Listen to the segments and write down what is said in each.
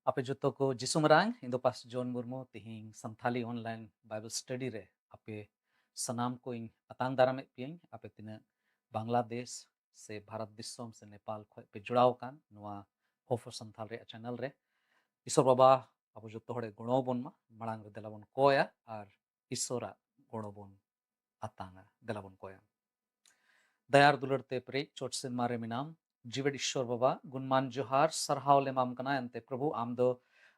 आपे जोतो को जिसु मरांग इंदो पास जॉन मुर्मू तिहिंग संथाली ऑनलाइन बाइबल स्टडी रे आपे सनाम को इन अतांग दारा में पियंग आपे तिना बांग्लादेश से भारत दिसोम से नेपाल खो पे जुड़ाव कान नुआ होफो संथाल रे चैनल रे ईश्वर बाबा आपो जोतो हड़े गुणो बोन मा मरांग रे देलाबोन कोया और ईश्वरा गुणो बोन अतांगा देलाबोन कोया दयार दुलरते प्रे चोट से मारे मिनाम जीवेड ईश्वर बाबा गुणमान जोहार सरहावले माम कना अंते प्रभु आमदो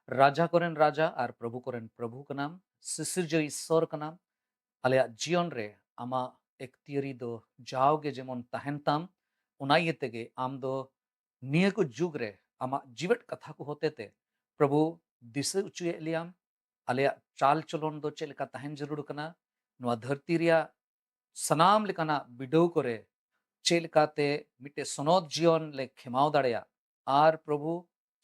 राजा कोरेन राजा और प्रभु कोरेन प्रभु का नाम सिसिर जो ईश्वर का नाम आलिया जीवन रे आमा एक तियरी दो जाओगे जेमन तहनताम उनाइये तेगे आमदो निये को जुग रे आमा जीवेट कथा को होते ते प्रभु दिसे उचुए लियाम आलिया चाल चलोन दो चेलका तहन जरूर कना नुआ धरती रिया सनाम लेकाना बिडो करे चेलकाते मिटे सनोद जीवन ले खेमाव दाड़ेया आर प्रभु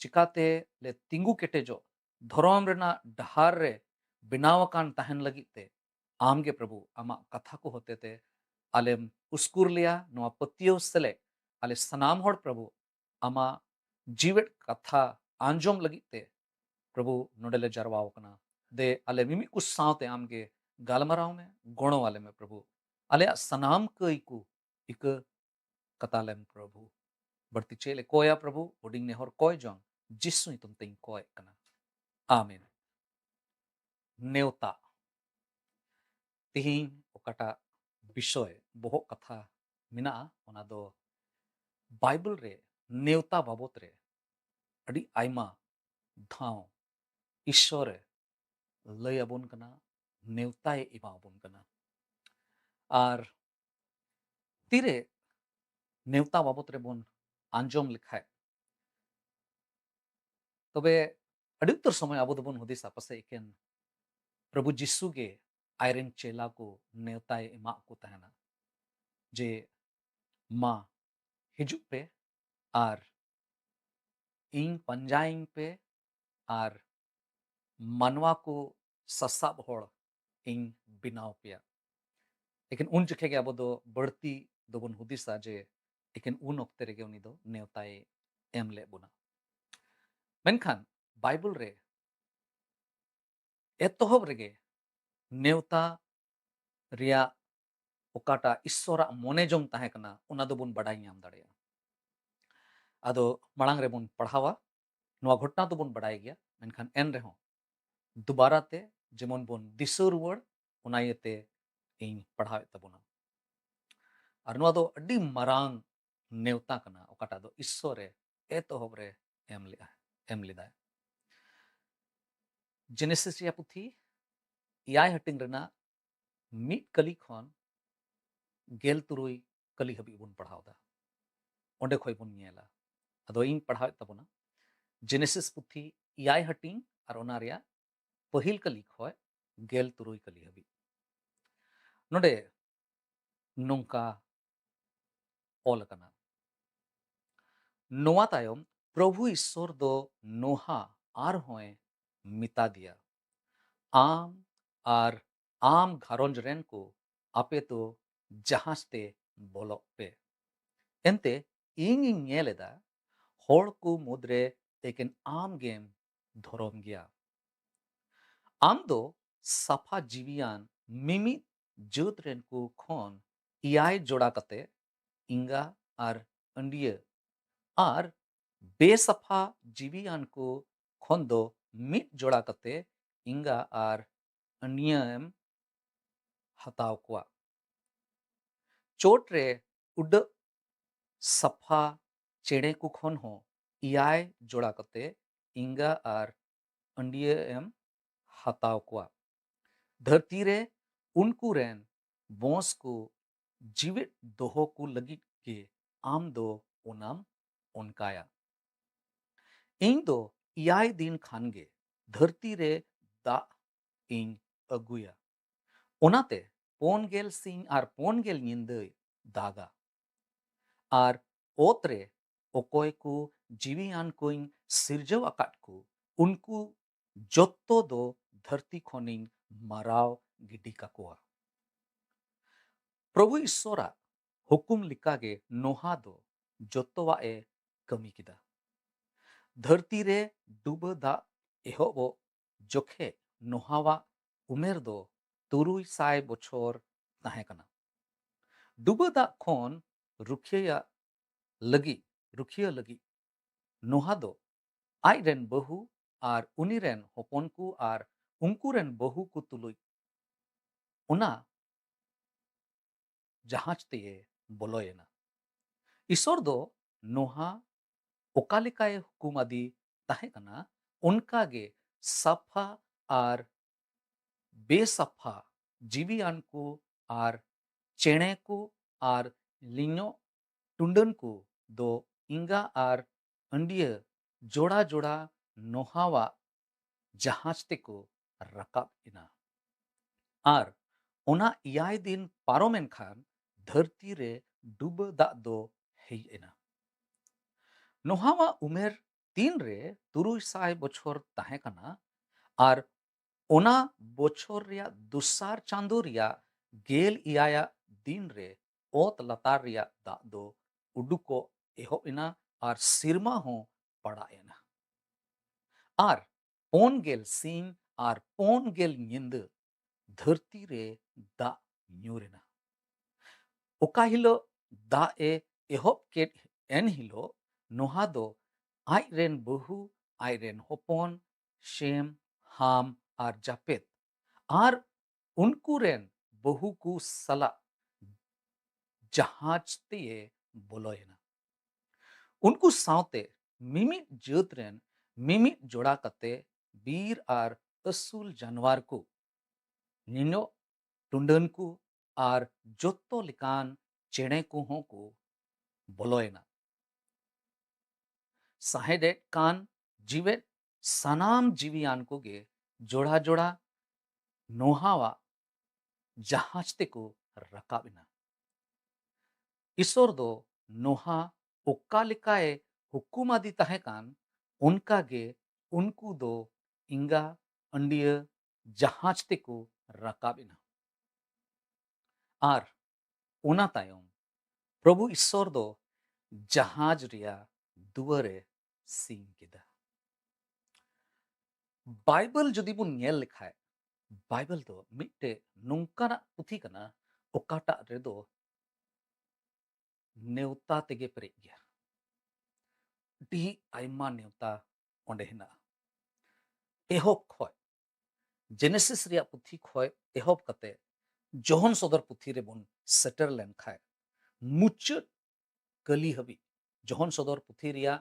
चिकाते ले तिंगु केटेजो धर्म रेना डहार रे बिनावकान तहन लगिते आमगे प्रभु आमा कथा को होते ते आलेम उस्कुर लिया नुआ पतियो सले आले सनाम होड़ प्रभु आमा जीवेट कथा आंजोम लगिते प्रभु नोडेले जरवाव कना दे आले मिमी कुछ सावते आमगे गालमराव में गोणो वाले में प्रभु आले सनाम कईकु इक कतालेम प्रभु बढ़ती चेले कोया प्रभु उडिंग ने हर कोय जोंग जिसुई तुम तिंग कोय कना आमीन नेवता तिहिंग ओकाटा विषय बहु कथा मिना ओना दो बाइबल रे नेवता बाबत रे अड़ी आयमा धाव ईश्वर लय अबोन कना नेवताए इमा अबोन कना आर तीरे नेवता बाबत रे बोन आंजोम लिखाय तबे अड़ी उत्तर समय आबो दबोन हुदिसा पसे एकेन प्रभु जिसु गे आयरन चेला को नेवताए इमा को तहना जे मा हिजुक पे आर इन पंजाइंग पे आर मानवा को ससाब होड़ इन बिनाव पेया लेकिन उन जखे के अब बढ़ती दोबन हुदिसा जे लेकिन उन ऑक्ते रेगे उनी दो नेवताए एम ले बुना मेनखान बाइबल रे एतोहब रेगे नेवता रिया ओकाटा ईश्वरा मोने जोंग ताहे कना उना दोबन बड़ाई नाम दाड़ेया आदो मांग रे बन पढ़ावा नोआ घटना तो बन बड़ाई गया मेनखान एन रे हों दोबारा ते जेमन बन दिसो रुवाड़ उना इयते इन पढ़ावे तबुना और नोआ दो अड्डी मरांग नेवता कना ओकाटा दो ईश्वरे एतोहब रे एम लेदा जेनेसिस रिया पुथी इयाय हटिंग रेना मिट कली खन गेल तुरुई कली हबी बन पढ़ावदा ओंडे खोय बन नेला अदो इन पढ़ावे तबुना जेनेसिस पुथी इयाय हटिंग और ओना रिया पहिल कली खोय गेल तुरुई कली हबी नोडे नोंका ऑल कना नोआ तायम प्रभु ईश्वर दो नोहा आर होए मिता दिया आम आर आम घारोंज रेन को आपे तो जहाज ते बोलो पे एंते इंग इंग नेलेदा होड़ को मुद्रे एकेन आम गेम धोरोम गया आम दो सफा जीवियान मिमी जुत रेन को खोन इयाय जोड़ा कते इंगा आर अंडिया आर बेसफा जीवियान को खोन दो मिट जोड़ा कते इंगा आर अन्यम हताव कुआ चोट रे उड सफा चेड़े को खोन हो इयाय जोड़ा कते इंगा आर अंडियम हताव कुआ धरती रे उनको रेन बोस को जीवित दोहो को लगी के आम दो ओनाम ओनकाया इन दो इयाय दिन खानगे धरती रे दा इन अगुया ओनाते पोन गेल सिंह आर पोन गेल निंदे दागा आर ओतरे ओकोय को जीवियान कोइन सिरजव अकाट को उनको जोत्तो दो धरती खोनिन मराव गिडी काकोआ प्रभु ईश्वरा हुकुम लिकागे नोहा दो जोत्तोवा ए कमी किदा धरती रे डूब दा एहोबो जोखे नोहावा उमेर दो तुरुई साय बोछोर ताहे कना डूब दा खोन रुखिया लगी नोहा दो आई रेन बहु आर उनी रेन होपन को आर उनको रेन बहु को तुलुई उना जहाज ते बोलोयना ईश्वर दो नोहा ओकालिकाय हुकुमादी ताहे कना उनका गे सफा आर बेसफा जीवियान को आर चेणे को आर लिंगो टुंडन को दो इंगा आर अंडिया जोड़ा जोड़ा नोहावा जहाज ते को रकाब इना आर ओना इयाय दिन पारोमेन खान धरती रे डूब दा दो हेई एना नोहावा उमेर तीन रे तुरुई साय बोछोर ताहे कना आर ओना बोछोर रिया दुसार चांदो रिया गेल इयाया दिन रे ओत लतार रिया दा दो उडुको एहो इना आर सिरमा हो पड़ा एना आर पोन गेल सिंह आर पोन गेल निंद धरती रे दा न्यूरेना ओका हिलो दा ए एहोब के एन हिलो नोहा दो आई रेन बहु आई रेन होपन शेम हाम आर जापेत आर उनको रेन बहु को सला जहाज ते बोलोयना उनको सावते मिमिट जोत रेन मिमिट जोड़ा कते बीर आर असूल जानवर को निनो टुंडन को आर जोत्तो लिकान चेणे को हो को बोलोयना साहेडे कान जीवे सनाम जीवियान को गे जोड़ा जोड़ा नोहावा जहाज ते को रकाबिना ईश्वर दो नोहा ओकालिकाए हुकुमादी ताहे कान उनका गे उनको दो इंगा अंडिया जहाज तेको राकाबिना आर ओना तायम प्रभु ईश्वर दो जहाज रिया दुआरे सिंग किदा बाइबल जदि बुन नेल लिखाय बाइबल दो मिट्टे नुंकाना पुथी कना ओकाटा रेदो नेवता तेगे पेरेज गया डी आयमा नेवता ओंडे हिना एहोब खय जेनेसिस रिया पुथी खय एहोब कते जोहन सदर पुथी रे बुन सेटर लेन खाय मुचाद कली हबी जोहन सदर पुथी रिया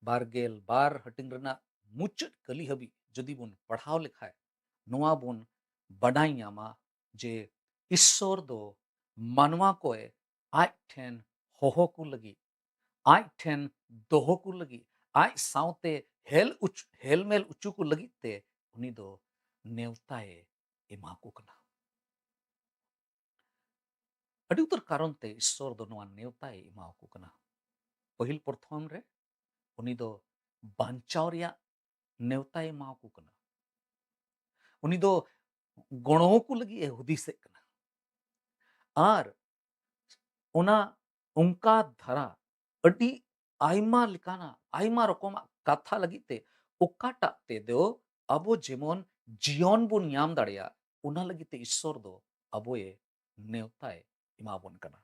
बारगेल बार हटिंग रना मुचाद कली हबी जदि बुन पढ़ाव लिखाय नोआ बुन बडाई ᱧᱟᱢᱟ जे ईश्वर दो मानवा कोए आज ठेन होहो को लगी आज ठेन दोहो को लगी आज सावते हेल मेल उच्चू को लगी ते उनी दो नेवताए एमा को कना अड़ी उतर कारण ते ईश्वर दो नोआ नेवताए एमा को कना पहिल प्रथम रे उनी दो बांचाव रिया नेवताए एमा को कना उनी दो गणो को लगी ए हुदिसे कना आर ओना उनका धरा अड़ी आयमा लिकाना आयमा रकमा कथा लगी ते ओकाटा ते दो अबो जेमन जीवन बुन ᱧᱟᱢ दाड़िया उना लगी ते ईश्वर दो अबोए नेवताए इमाबोन कना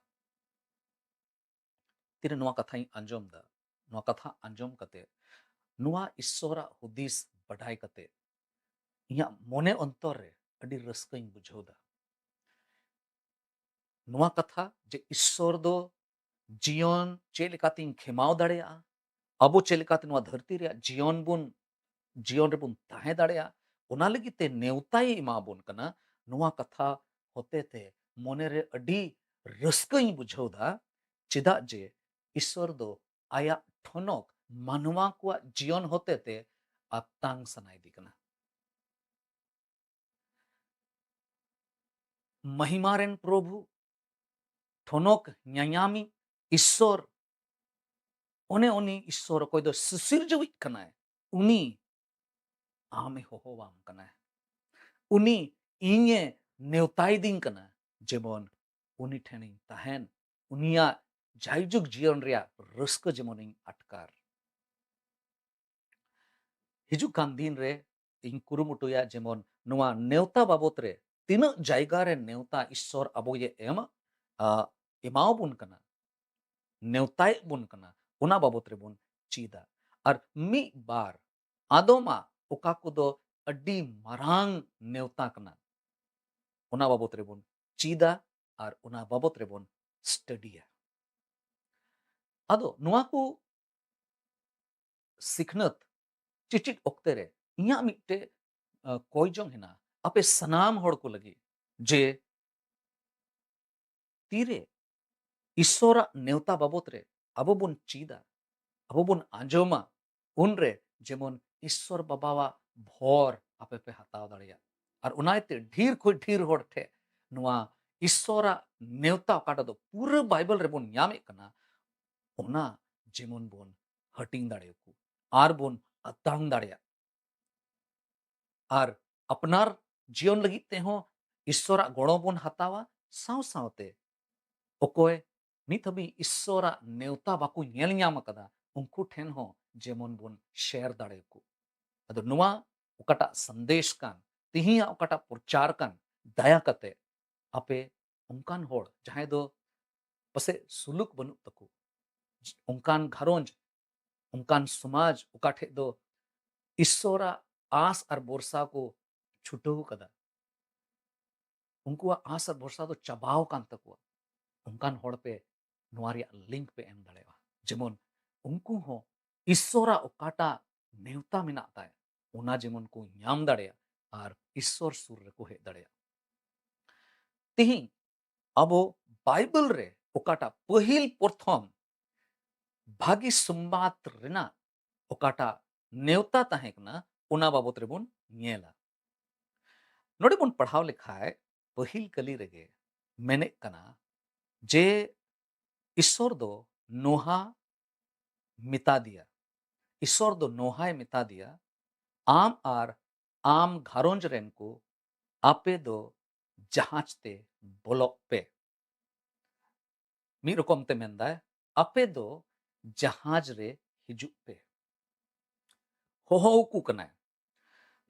तिरे नोआ कथाई अंजोम दा नोआ कथा अंजोम कते नोआ ईश्वरा हुदिस बढ़ाई कते इया मोने अंतर रे अड़ी रस्कई बुझोदा नोआ कथा जे ईश्वर दो जीवन चेलिकातिन खेमाव दाड़िया अबो चेलिकातिन नोआ धरती रे जीवन बुन जीवन रे बुन ताहे दाड़िया ओना लगी ते नेवताई इमाबोन कना नोआ कथा होते ते मोने रे अड़ी रस्कई बुझोदा चिदा जे ईश्वर दो आया ठोनक मानवा को जीवन होते ते आतांग सनाई दी कना महिमारेन प्रभु ठोनक ᱧᱟᱧᱟᱢᱤ ईश्वर ओने ओनी ईश्वर कोई दो सुसिरजवित कनाय उनी आमे होहोवाम कनाय उनी इnye नेवताई दिन कना जेमन उनी ठेनी ताहेन उनिया जायजुग जीवन रिया रस्क जेमन अटकार हिजु कान दिन रे इन कुरुमुटुया जेमन नोआ नेवता बाबत रे तीन जायगा रे नेवता ईश्वर अबो ये एमाव बुन कना नेवताय बुन कना उना बाबत रे बुन चीदा और मी बार आदोमा ओका को दो अड्डी मारांग नेवता कना उना बाबत रे बुन चीदा और उना बाबत रे बुन स्टडिया आदो नोआ को सिखनत चिचिट ओक्ते रे इया मिट्टे कोयजोंग हिना अपे सनाम होड़ को लगी जे तीरे ईश्वरा नेवता बाबत रे अबो बुन चीदा अबो बुन आंजोमा उन रे जेमन ईश्वर बाबावा भोर आपे पे हताव दाड़िया और उनाइते ढीर खोई ढीर होड़ ठे नोआ ईश्वरा नेवता काटा दो पूरा बाइबल रे बुन ᱧᱟᱢᱮ कना ओना जेमन बुन हटिंग दाड़िया को आर बुन अतांग दाड़िया आर अपनार जीवन लगी ते हो ईश्वरा गणो बुन हतावा साव सावते ओकोय नित हबी ईश्वरा नेवता बाकू ñेल ᱧᱟᱢ कदा उनको ठेन हो जेमन बुन शेयर दाड़ेको अदो नुआ ओकाटा संदेश कान तिहिया ओकाटा प्रचार कान दया कते आपे उनकान होड़ जहां दो पसे सुलुक बनु तको उनकान घरोंज उनकान समाज ओकाठे दो ईश्वरा आस और बोरसा को छुटो कदा उनको आस और बोरसा दो चबाव कान तको उनकान होड़ पे नोआरिया लिंक पे एम दाड़ेवा जेमन उनको हो ईश्वरा ओकाटा नेवता मेना ताय ओना जेमन को ᱧᱟᱢ दाड़ेया और ईश्वर सुर रे को हे दाड़ेया तिही अबो बाइबल रे ओकाटा पहिल प्रथम भागी संबात रेना ओकाटा नेवता ताहे कना ओना बाबत रे बुन ñेला नोडे बुन पढ़ाव लिखाय पहिल कली रेगे मेने कना जे ईश्वर दो नोहा मिता दिया ईश्वर दो नोहाय मिता दिया आम आर आम घारोंज रेन को आपे दो जहाज ते बोलोक पे मी रकम ते मेंदा आपे दो जहाज रे हिजुक पे होहो को कना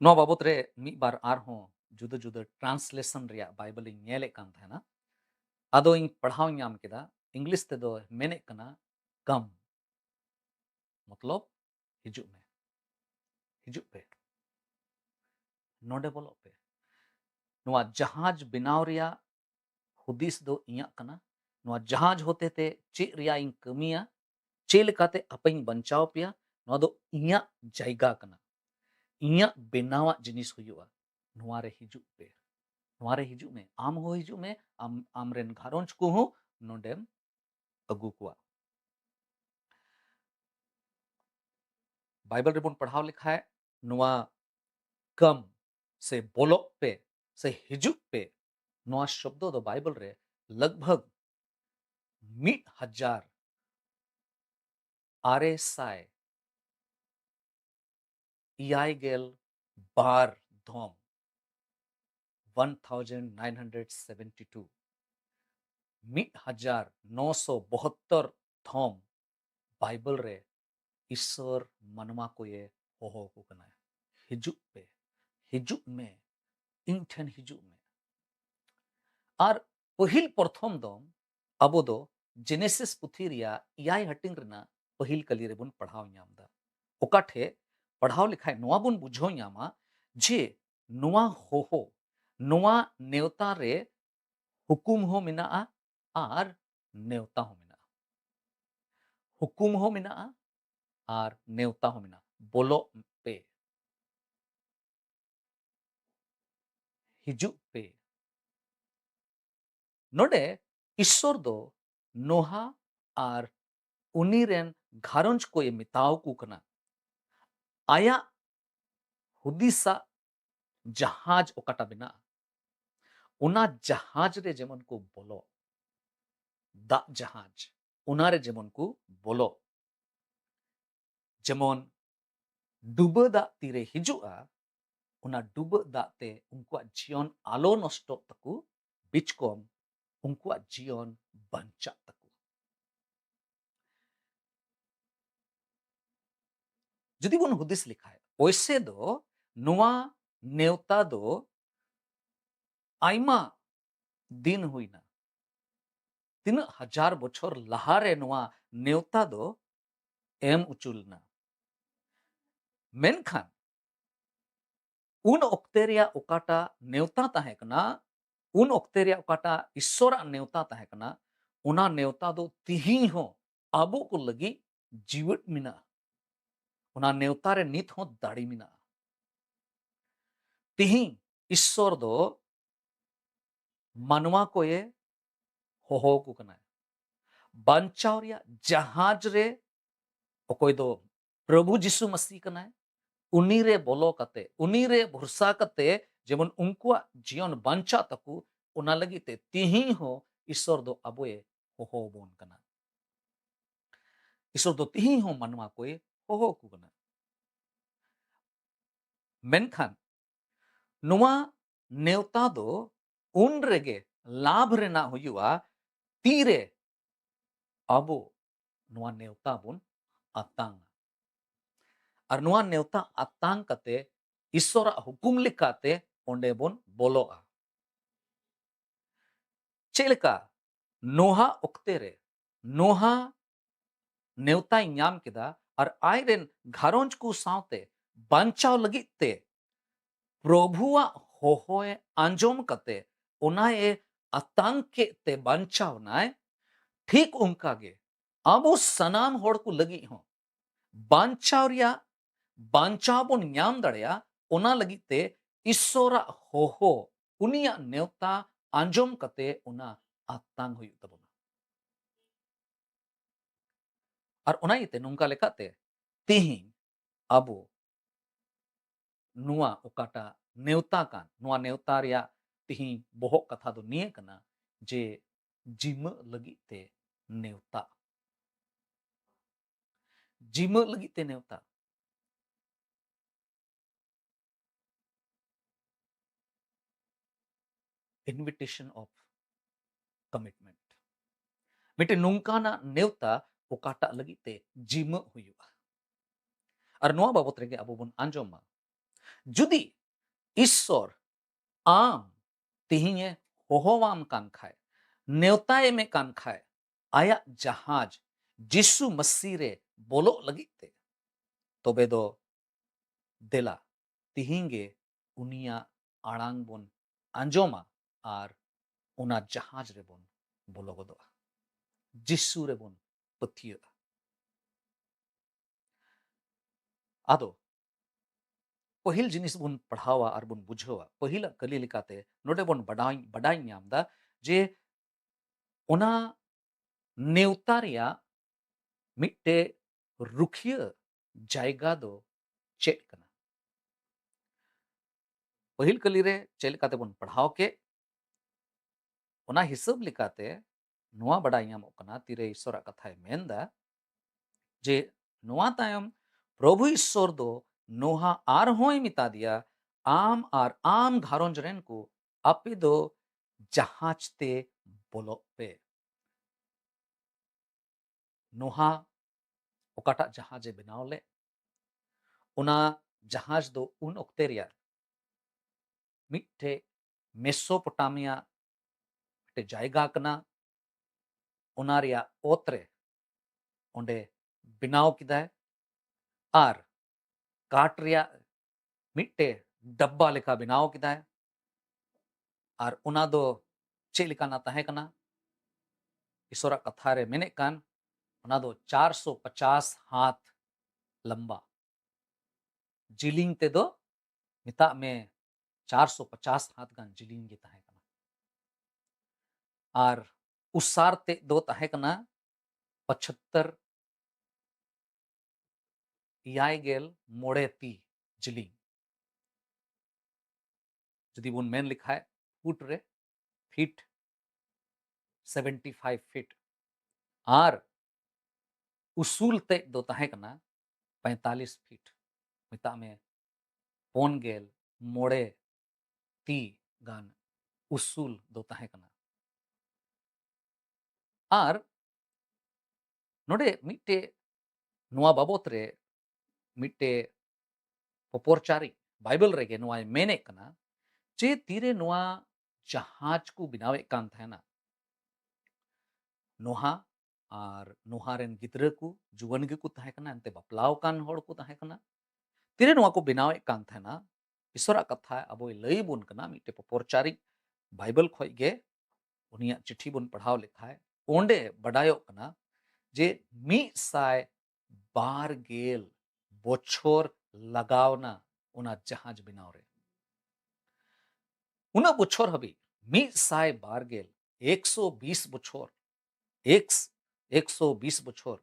नो बाबत रे मी बार आर हो जुदा जुदा ट्रांसलेशन रिया बाइबल इन नेले कान था आदो इन पढ़ाव नाम केदा इंग्लिश ते दो मेने कना कम मतलब हिजुक पे नोडे बोलो पे नुआ जहाज बनाव रिया हुदिस दो इया कना नुआ जहाज होते ते चे रिया इन कमिया चे लेकाते अपनी बंचाव पिया नुआ दो इया जायगा कना इया बेनावा जिनिस हुयुआ नुआ रे हिजुक पे नुआ रे हिजुक में आम हो हिजुक में आम रेन घारोंज को हो नोडेम अगु कुआ बाइबल रिबन पढ़ाव लिखा है नुआ कम से बोलो पे से हिजुक पे नुआ शब्दों दो बाइबल रे लगभग 1,000 आरे साय इयाइगेल बार धोम 1972 1,972 थॉम बाइबल रे ईश्वर मनवा को ये होहो को कना हिजुक पे हिजुक में इन ठन हिजुक में और पहिल प्रथम दो अबो दो जेनेसिस पुथी रिया इयाय हटिंग रना पहिल कली रे बुन पढ़ाव नाम दा ओकाठे पढ़ाव लिखाय नोआ बुन बुझो नामा जे नोआ होहो नोआ नेवता रे हुकुम हो मिना आर नेवता हो मिना हुकुम हो मिना आर नेवता हो मिना बोलो पे हिजुक पे नोडे ईश्वर दो नोहा आर उनी रेन घारंज को ये मिताव को कना आया हुदिसा जहाज ओकाटा बिना उना जहाज रे जेमन को बोलो दा जहाज उना रे जेमन को बोलो जेमन डुबा दा तीरे हिजुआ उना डुबा दा ते उनको जीवन आलो नष्टो तकु बिचकोम उनको जीवन बंचा तकु जदि बन हुदिस लिखा है वैसे दो नुआ नेवता दो आइमा दिन हुईना 3,000 बछर लहारे नुआ नेवता दो एम उचुलना मेनखान उन ऑक्ते रिया ओकाटा नेवता ताहे कना उन ऑक्ते रिया ओकाटा ईश्वर नेवता ताहे कना उना नेवता दो तिही हो आबो को लगी जीवित मिना उना नेवता रे नित हो दाड़ी मिना तिही ईश्वर दो मनवा को ये होहो को कना बंचाव रिया जहाज रे ओकोय दो प्रभु जिसु मसीह कना उनी रे बोलो कते उनी रे भरोसा कते जेमन उनको जीवन बंचा तकु उना लगी ते तिही हो ईश्वर दो अबोए होहो बोन कना ईश्वर दो तिही हो मनवा कोए होहो को कना मेनखान नुआ नेवता दो उन रेगे लाभ रेना हुयुआ तीरे अबो नुआ नेवता बोन अतांग और नुआ नेवता अतांग कते ईश्वर हुकुम लिखाते ओंडे बोन बोलोआ चेलका नोहा उक्ते रे नोहा नेवता नाम केदा और आयरेन घारोंज को सावते बंचाव लगित ते प्रभुआ होहोए आंजोम कते उनाए आतंक के ते बंचाव नाय ठीक उनका गे अब उस सनाम होड़ को लगी हो बंचाव रिया बंचाव बोन नाम दड़या उना लगी ते ईश्वरा होहो उनिया नेवता आंजोम कते उना आतंक हुई तबना और उना इते नुंका लेकाते तिही अबो नुआ ओकाटा नेवता कान नुआ नेवता रिया तिही बोहक कथा दो निये कना जे जिम लगी ते नेवता जिम लगी ते नेवता invitation of commitment. Mite nungkana neuta okata lagi te jima huyuga. Ar noa babot rege abo bun anjoma. Judi Ishor am tihinge hohowam kan khai. Neuta eme kan khai. Aya jahaj Jisu Masire bolo lagi te. Tobe do dela tihinge unia arang bon anjoma ar una jahaj re bon bolo godoa. Jisu re bon patia. Ado पहिल जिनिस बन पढ़ावा और बन बुझवा पहिला कली लिकाते नोडे बन बडाई ᱧᱟᱢदा जे ओना नेवता रिया मिट्टे रुखिया जायगा दो चेक कना पहिल कली रे चेक लिकाते बन पढ़ाव के ओना हिसाब लिकाते नोआ बडाई ᱧᱟᱢᱚᱜ कना तीरे ईश्वर कथाय मेनदा जे नोआ तायम प्रभु ईश्वर दो नोहा आर होय मिता दिया आम आर आम घारोंज रेन को आपे दो जहाज ते बोलो पे नोहा ओकाटा जहाजे बनाव ले ओना जहाज दो उन ओक्ते रिया मिट्टे मेसोपोटामिया मिट्टे जायगा कना ओना रिया ओतरे ओंडे बनाव किदाय आर काट रिया मिट्टे डब्बा लेखा बनाव किदाय आर ओना दो चे लिकाना ताहे कना ईश्वरा कथा रे मेने कान ओना दो 450 हाथ लंबा जिलिंग ते दो मिता में 450 हाथ गान जिलिंग गे ताहे कना आर उसार ते दो ताहे कना 75 इयाय गेल मोड़े ती जिलिंग जदि बुन मेन लिखाए फुट रे फीट 75 फीट आर उसूल ते दो ताहे कना 45 फीट मिता में पोन गेल मोड़े ती गान उसूल दो ताहे कना आर नोडे मिट्टे नोआ बाबत रे मिट्टे पपोरचारी बाइबल रेगे नोआ मेने कना जे तीरे नोआ जहाज को बनावे कान थाना नोहा आर नोहा रेन गिद्रा को जुवन गे को ताहे कना अंते बपलाव कान होड़ को ताहे कना तीरे नोआ को बनावे कान थाना ईश्वरा कथा अबो लई बुन कना मिट्टे पपोरचारी बाइबल खोय गे उनिया चिट्ठी बुन पढ़ाव लिखाए ओंडे बडायो कना जे मी साय बार गेल बोछोर लगावना उना जहाज बनाव रे उना बोछोर हबी मी साय बार गेल 120 बोछोर 120 बोछोर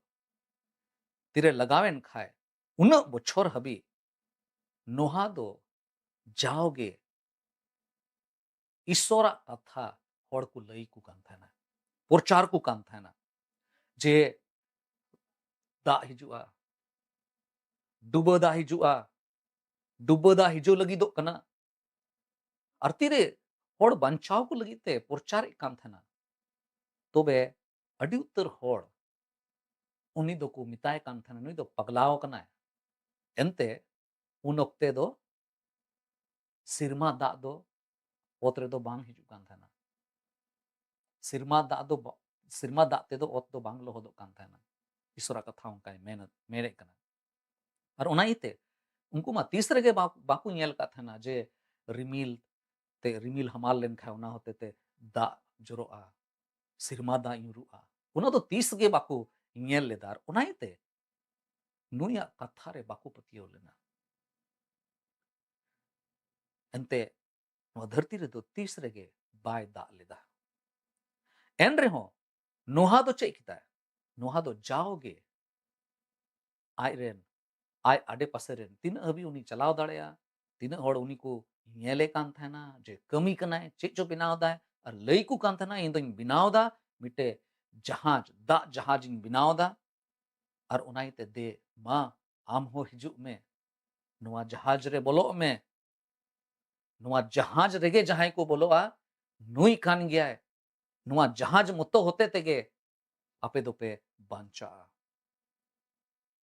तीरे लगावेन खाए उना बोछोर हबी नोहा दो जाओगे ईश्वरा कथा होड़ को लई को कान थाना प्रचार को कान थाना जे दा हिजुआ डुबो दा हिजुआ डुबो दा हिजो लगी दो कना अर्तीरे होड़ बंचाव को लगी ते प्रचार कान थाना तोबे अडी उत्तर होड़ उनी दो को मिताय कान थाना नुई दो पगलाव कना एंते उन ओक्ते दो सिरमा दा दो ओतरे दो बांग हिजु कान थाना सिरमा दा ते दो ओत दो बांग लोह दो कान थाना ईश्वरा कथा उनका मेहनत मेरे कना और ओना इते उनको मा तीसरे के बाकू नेल का थाना जे रिमिल हमाल लेन खा ओना होते ते दा जुरोआ सिरमा दा युरुआ ओना तो तीस गे बाकू नेल लेदार ओना इते नुया कथा रे बाकू पतियो लेना एंते धरती रे दो तीसरे गे बाय दा लेदा एन रे हो नोहा दो चे किता नोहा दो जाओगे आय रेन आय आडे पासे रेन तीन अभी उनी चलाव दाड़ेया तीन होड़ उनी को नेले कान थाना जे कमी कनाय चे चो बिनाव दा और लई को कान थाना इन दोइन बिनाव दा मिटे जहाज दा जहाज इन बिनाव दा और उनाइते दे मा आम हो हिजु में नोआ जहाज रे बोलो में नोआ जहाज रेगे जहाय को बोलोआ नुई कान गया नुआ जहाज मतो होते तेगे आपे दोपे बांचा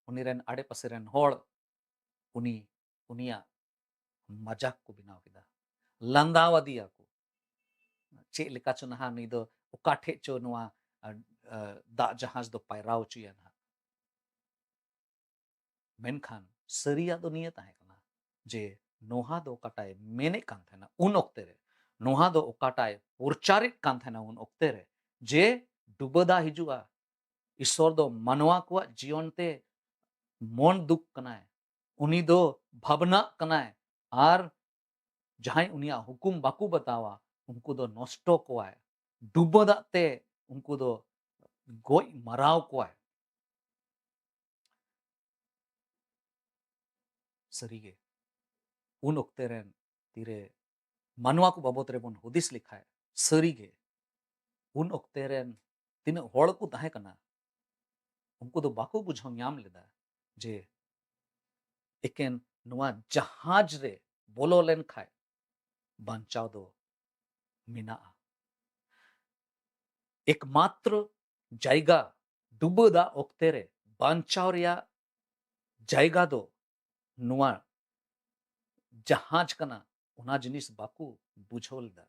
उनीरेन आड़े पासेरेन होड़ उनी उनिया मजाक को बिनाव किदा लंदावा दिया को चे लेका चो नहा नुई दो ओका ठे चो नुआ दा जहाज दो पायराव चुया ना मेनखान सरिया दो निया ताहे कना जे नोहा दो ओकाटाय मेने कान थाना उन ओक्ते रे नोहा दो ओकाटाय उर्चारित कान थाना उन ओक्ते रे जे डुबदा हिजुआ ईश्वर दो मनवा को जीवन ते मन दुख कनाय उनी दो भावना कनाय आर जहां उनिया हुकुम बाकू बतावा उनको दो नष्टो कोआय डुबदा ते उनको दो गोय मराव कोआय सरीगे उन ओक्ते रेन तीरे मानवा को बाबत रे बन हुदिस लिखाय सरीगे उन ओक्ते रेन तीन होड़ को ताहे कना उनको दो बाकू बुझाव ᱧᱟᱢ लेदा जे एकेन नुआ जहाज रे बोलो लेन खाय बांचाव दो मिना एकमात्र जायगा डुबदा ओक्ते रे बांचाव रिया जायगा दो नुआ जहाज कना उना जिनिस बाकू बुझाव लेदा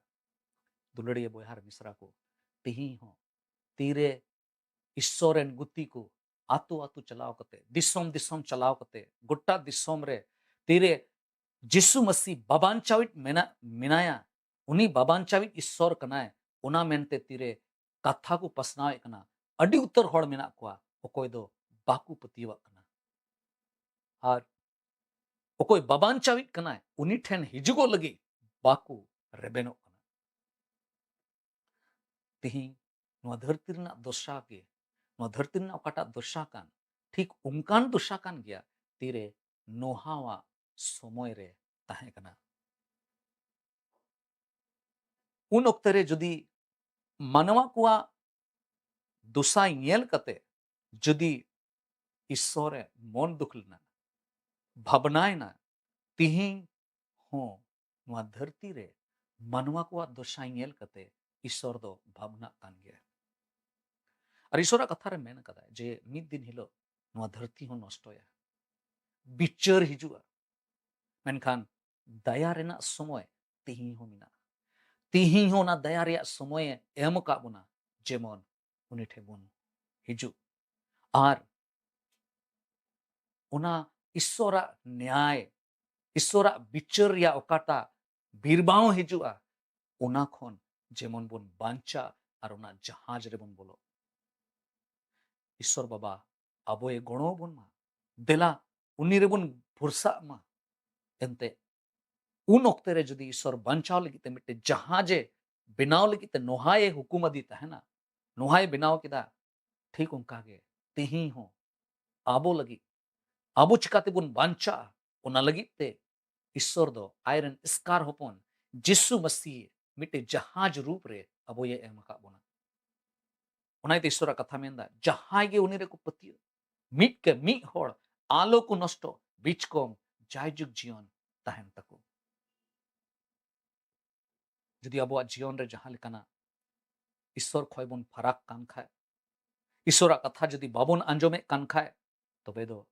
दुलड़िया बोहार मिश्रा को तिही हो तीरे ईश्वरेन गुती को आतु आतु चलाव कते दिसोम दिसोम चलाव कते गोटा दिसोम रे तीरे जिसु मसीह बाबांचावित मेनाया उनी बाबांचावित ईश्वर कनाय उना मेनते तीरे कथा को पसनाव कना अडी उत्तर होड़ मेना कोआ ओकोय दो बाकू पतिवा कना आर ओकोय बाबांचावित कनाय उनी ठेन हिजुगो लगी बाकू रेबेनो कना तिही नुआ धरती रना दशा के नुआ धरती रना ओकाटा दशा कान ठीक उनकान दशा कान गया तीरे नोहावा समय रे ताहे कना उन ओक्ते रे जदी मानवा कुआ दुसा ñेल कते जदी ईश्वरे मन दुख लेना भावनाय ना तिही हो नुआ धरती रे मानवा कुआ दशा ñेल कते ईश्वर दो भावना कान गया और ईश्वर कथा रे मेन कदा जे मिद दिन हिलो नुआ धरती हो नष्टया बिचार हिजुआ मेनखान दया रेना समय तिही हो मिना तिही हो ना दया रे समय एम का बुना जेमन उनी ठे बुन हिजु आर उना ईश्वरा न्याय ईश्वरा बिचार या ओकाटा बिरबाव हिजुआ उना खन जेमन बुन बांचा और उना जहाज रे बुन बोलो ईश्वर बाबा आबोए गणो बुन मा देला उनी रे बुन भरसा मा एनते उन ओक्ते रे जदी ईश्वर बांचाव लगी ते मिटे जहाजे बनाव लगी ते नोहाए हुकुम दी तहना नोहाए बनाव किदा ठीक उनका गे तिही हो आबो लगी आबो चिकाते बुन बांचा उना लगी ते ईश्वर दो आयरन स्कार होपन जिसु मसीह मिटे जहाज रूप रे अबो ये एम का बुना उनाई ते ईश्वर कथा मेंदा जहाय गे उनी रे को पति मिट के मी होड़ आलो को नष्टो बीच कोम जायजुग जीवन तहन तको जदि अब जीवन रे जहां लेकाना ईश्वर खय बन फराक कान खाए ईश्वर कथा जदि बाबन आंजोमे कान खाए तबे दो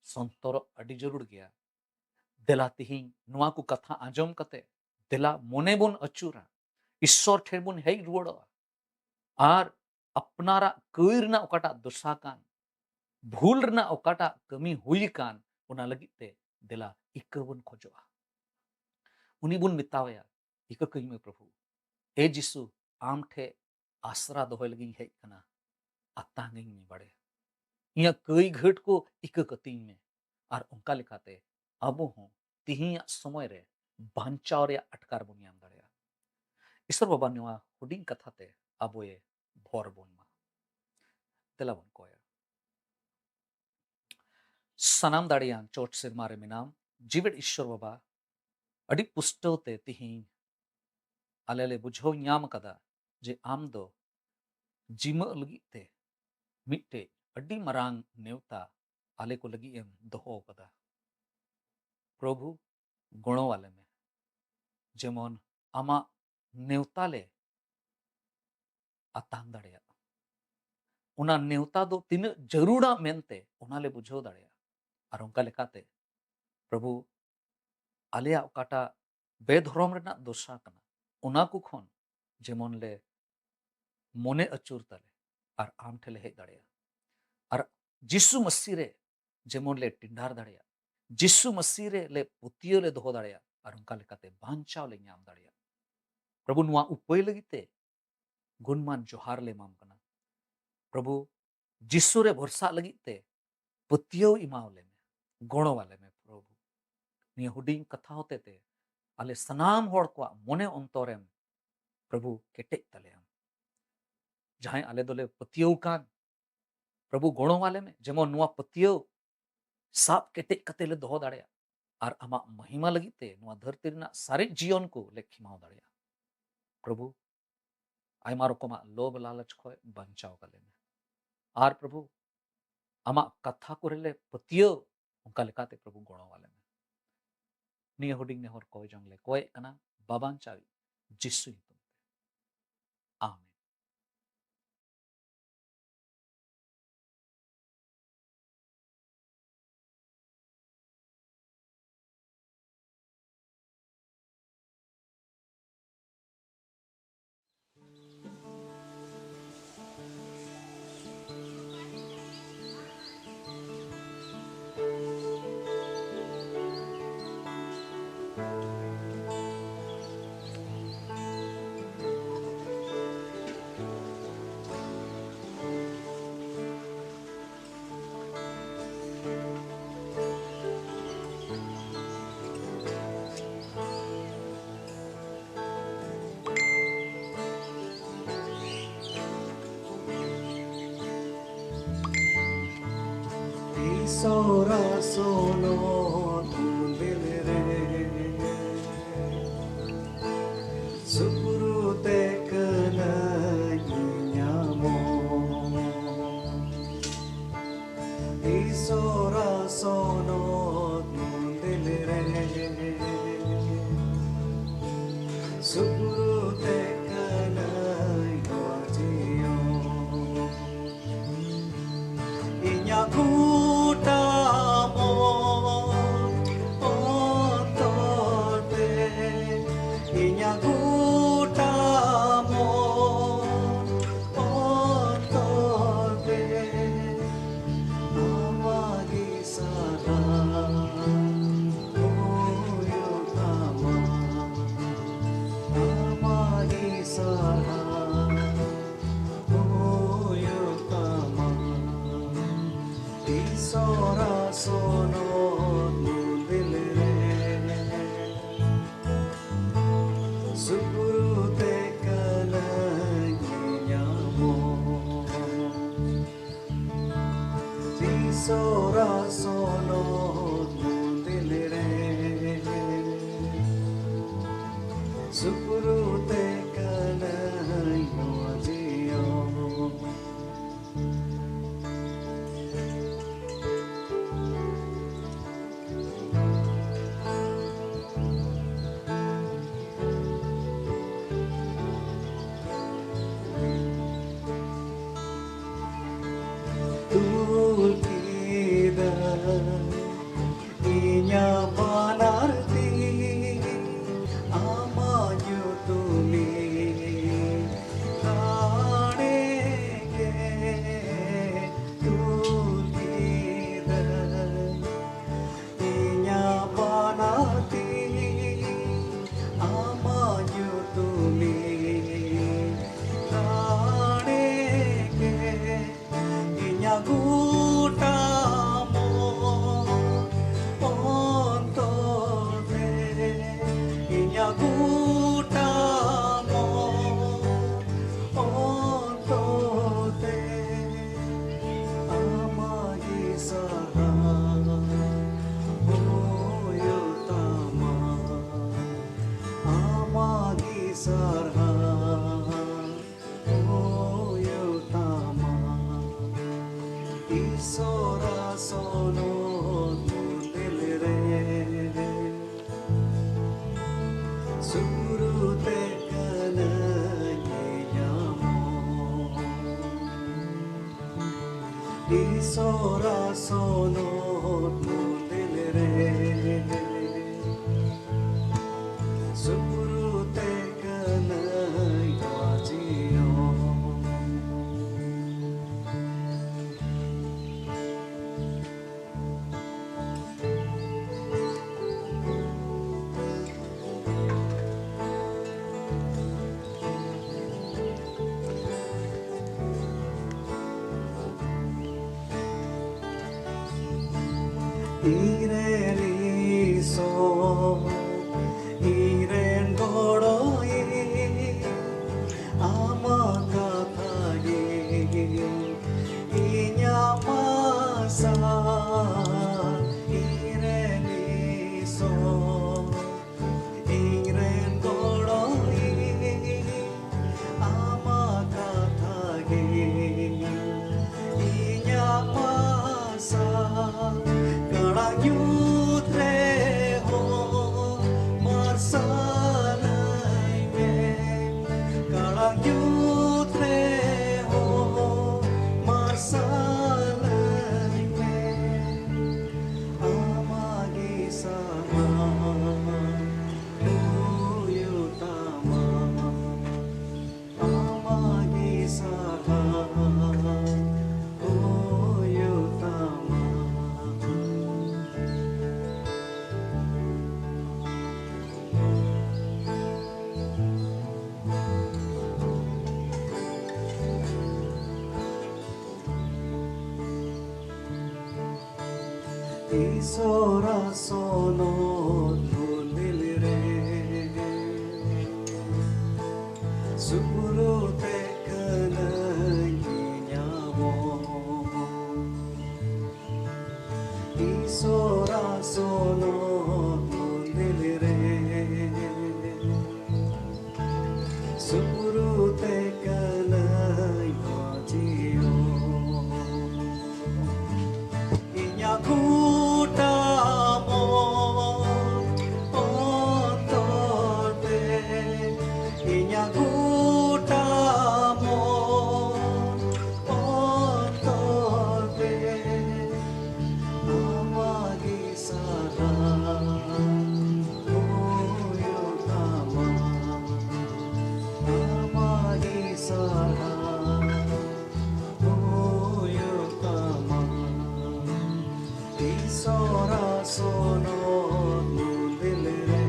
संतर अडी जरूर गया देला तिही नुआ को कथा आंजोम कते देला मोने बन अचूरा ईश्वर ठेर बन हेई रुवड़ आर अपनारा कईर ना ओकाटा दशा कान भूल रना ओकाटा कमी हुई कान उना लगी ते देला इकर बन खोजोआ उनी बुन मितावया इका कई में प्रभु ए जिसु आम ठे आसरा दोहय लगी हेज कना अतांगिंग में बड़े इया कई घट को इका कतिंग में आर उनका लिखाते अबो हो तिहिया समय रे बांचाव रे अटकार बन याम दाड़ेया ईश्वर बाबा नेवा हुडिंग कथाते अबोए भोर बोन मा तेला बन कोया सनाम दाड़ियान चोट सिर मारे मिनाम जीवित ईश्वर बाबा अडी पुष्टोते तिही आलेले बुझो ᱧᱟᱢ कदा जे आम दो जिमा लगी ते मिट्टे अडी मरांग नेवता आले को लगी एम दोहो कदा प्रभु गुणो वाले में जेमन आमा नेवता ले अतांग दाड़िया उना नेवता दो तीन जरूरा मेनते उना ले बुझाव दाड़िया और उनका लेकाते प्रभु आलिया ओकाटा बेधर्म रेना दोषा कना उना को खन जेमन ले मोने अचूर ताले और आम ठेले हेज दाड़िया और जिसु मसीह रे जेमन ले टिंडार दाड़िया जिसु मसीह रे ले पुतियो ले दोहो दाड़िया और उनका लेकाते बांचाव ले ᱧᱟᱢ दाड़िया प्रभु नुआ उपाय लगिते गुणमान जोहार ले माम कना प्रभु जिसु रे भरसा लगिते पुतियो इमाव ले में गोणो वाले में प्रभु निया हुडिंग कथा होते ते आले सनाम होड़ को मोने अंतरेम प्रभु केटे तलेम जहां आले दोले पतियो कान प्रभु गोणो वाले में जेमो नुआ पतियो साप केटे कते ले दोहो दाड़िया और आमा महिमा लगिते नुआ धरती रना सारे जीवन को ले खिमाव दाड़िया प्रभु आयमा रकमा लोभ लालच खय बंचाव कले में और प्रभु आमा कथा को रेले पतियो उनका लेकाते प्रभु गोणो वाले में निया हुडिंग ने होर कोय जंग ले कोय कना बाबान चावी जिसु तुम आमीन Sora sono tu delere Sukuru te kena nyamo Sora sono tu delere Sukuru te kena nyamo Inyaku Sora sono tu delere Sukuru te kena nyamo Sora sono tu delere Sukuru te kena nyamo Tulkida inya banarti amanyu tumi kanege tulkida inya banarti amanyu tumi kanege inya gutamo onto Isora sono nudilere Supurute kanai wajio Iren iso, iren godoi, ama kathagi, inya masa. Iren iso, iren godoi, ama kathagi, inya masa. Yutre ho marsalai me Kalang yutre ho marsalai me Amagi sama uyutama Amagi sama uyutama Isora sono nudilere Supurute kanai nyamo Isora sono nudilere Supurute kanai wajio Inyaku Isora sono nudilere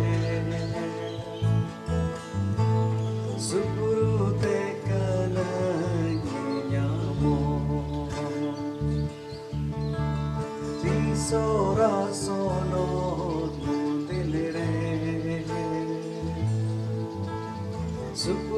Supurute kanai nyamo Isora sono nudilere Supurute